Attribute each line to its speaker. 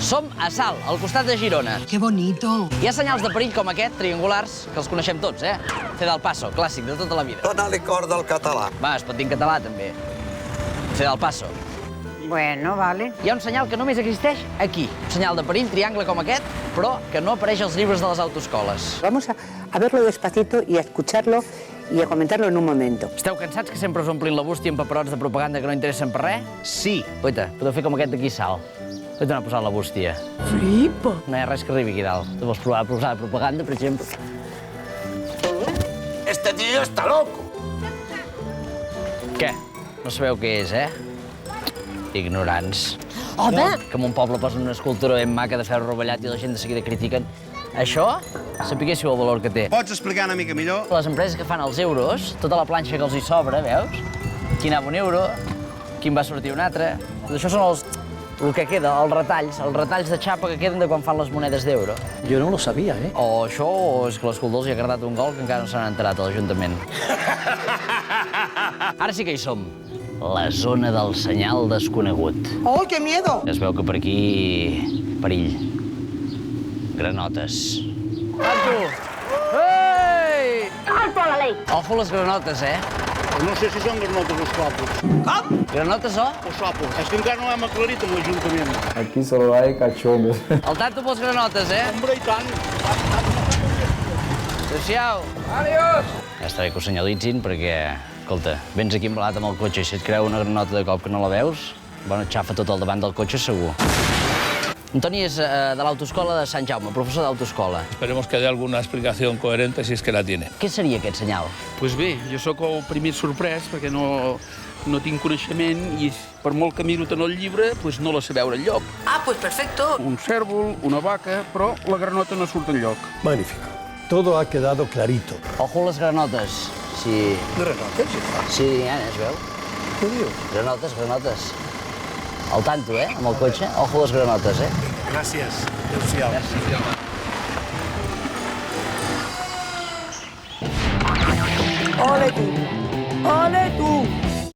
Speaker 1: Som a Salt, al costat de Girona.
Speaker 2: ¡Qué bonito!
Speaker 1: Hi ha senyals de perill com aquest, triangulars, que els coneixem tots, eh? Fer del passo, clàssic de tota la vida.
Speaker 3: Dóna-li corda al català.
Speaker 1: Va, es pot dir en català, també. Fer del passo.
Speaker 2: Bueno, vale.
Speaker 1: Hi ha un senyal que només existeix aquí. Un senyal de perill, triangle com aquest, però que no apareix als llibres de les autoescoles.
Speaker 4: Vamos a verlo despacito y a escucharlo y a comentarlo en un momento.
Speaker 1: Esteu cansats que sempre us omplin la bústia amb paperots de propaganda que no interessen per res? Sí. Oita, podeu fer com aquest d'aquí Salt. Vull anar posant la bústia.
Speaker 2: Flipa.
Speaker 1: No hi ha res que arribi aquí dalt. Tu vols provar a posar propaganda, per exemple?
Speaker 3: Este tío está loco.
Speaker 1: Què? No sabeu què és, eh? Ignorants.
Speaker 2: Home!
Speaker 1: Que en un poble posen una escultura ben maca de ferro rovellat i la gent de seguida critiquen. Això, sapiguéssiu el valor que té.
Speaker 5: Pots explicar una mica millor?
Speaker 1: Les empreses que fan els euros, tota la planxa que els hi sobra, veus? Aquí anava un euro, aquí en va sortir un altre. Tot això són el que queda, els retalls de xapa que queden de quan fan les monedes d'euro.
Speaker 6: Yo no lo sabía, ¿eh?
Speaker 1: O això, o és que l'escultor els hi ha agradat un gol que encara no se n'han enterat a l'Ajuntament. Ara sí que hi som. La zona del senyal desconegut.
Speaker 2: ¡Oh, qué miedo!
Speaker 1: Es veu que per aquí... perill. Granotes. Alto! Ei!
Speaker 4: ¡Alto a la ley!
Speaker 1: Ojo les granotes, eh?
Speaker 5: No sé si són granotes o sopos.
Speaker 1: Granotes, oh?
Speaker 5: O sopos. És que encara no hem aclarit amb l'Ajuntament.
Speaker 6: Aquí solo hay cachondos.
Speaker 1: El tanto pels granotes, eh?
Speaker 5: Hombre, i tant.
Speaker 1: Adéu-siau. Adiós! Ja està bé que ho senyalitzin perquè, escolta, vens aquí embalat amb el cotxe i si et creu una granota de cop que no la veus, bueno, et xafa tot al davant del cotxe segur. Antoni és de l'autoescola de Sant Jaume, professor d'autoescola.
Speaker 7: Esperemos que dé alguna explicación coherente si es que la tiene.
Speaker 1: Què seria aquest senyal?
Speaker 8: Doncs bé, jo sóc el primer sorprès perquè no tinc coneixement i per molt que miro en el llibre doncs no la sé veure enlloc.
Speaker 2: Ah, pues perfecto.
Speaker 8: Un cèrvol, una vaca, però la granota no surt enlloc.
Speaker 9: Magnífico. Todo ha quedado clarito.
Speaker 1: Ojo les granotes. Sí.
Speaker 9: ¿Granotes?
Speaker 1: Sí, ja es veu.
Speaker 9: ¿Qué dios?
Speaker 1: Granotes, granotes. Al tanto, eh, amb el cotxe. Ojo les granotes, eh?
Speaker 9: Gracias. Adéu-siau.
Speaker 2: ¡Ole tú! ¡Ole tú!